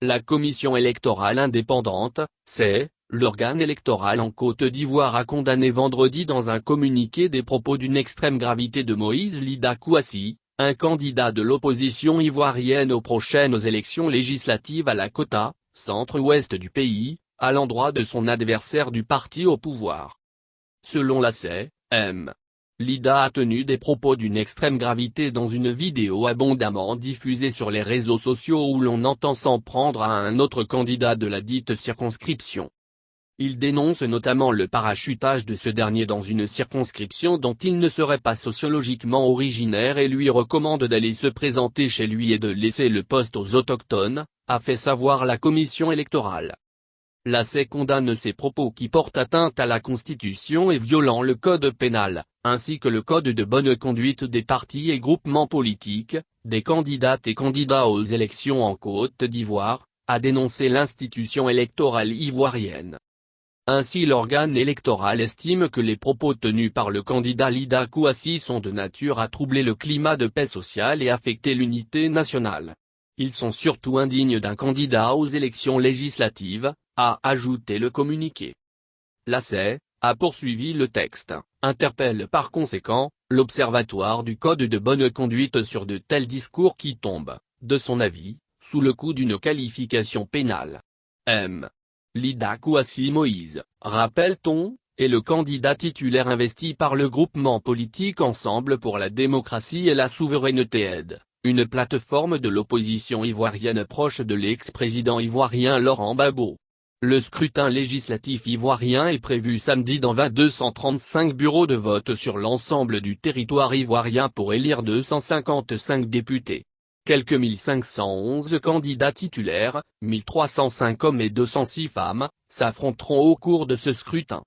La commission électorale indépendante, c'est l'organe électoral en Côte d'Ivoire, a condamné vendredi dans un communiqué des propos d'une extrême gravité de Moïse Lida Kouassi, un candidat de l'opposition ivoirienne aux prochaines élections législatives à la Kota, centre-ouest du pays, à l'endroit de son adversaire du parti au pouvoir. Selon la C.M. Lida a tenu des propos d'une extrême gravité dans une vidéo abondamment diffusée sur les réseaux sociaux où l'on entend s'en prendre à un autre candidat de la dite circonscription. Il dénonce notamment le parachutage de ce dernier dans une circonscription dont il ne serait pas sociologiquement originaire et lui recommande d'aller se présenter chez lui et de laisser le poste aux autochtones, a fait savoir la commission électorale. La C condamne ces propos qui portent atteinte à la Constitution et violant le code pénal, ainsi que le code de bonne conduite des partis et groupements politiques, des candidates et candidats aux élections en Côte d'Ivoire, a dénoncé l'institution électorale ivoirienne. Ainsi l'organe électoral estime que les propos tenus par le candidat Lida Kouassi sont de nature à troubler le climat de paix sociale et affecter l'unité nationale. Ils sont surtout indignes d'un candidat aux élections législatives, a ajouté le communiqué. La C, a poursuivi le texte, interpelle par conséquent, l'Observatoire du Code de bonne conduite sur de tels discours qui tombent, de son avis, sous le coup d'une qualification pénale. M. Lida Kouassi Moïse, rappelle-t-on, est le candidat titulaire investi par le groupement politique Ensemble pour la démocratie et la souveraineté aide, une plateforme de l'opposition ivoirienne proche de l'ex-président ivoirien Laurent Gbagbo. Le scrutin législatif ivoirien est prévu samedi dans 235 bureaux de vote sur l'ensemble du territoire ivoirien pour élire 255 députés. Quelques 1511 candidats titulaires, 1305 hommes et 206 femmes, s'affronteront au cours de ce scrutin.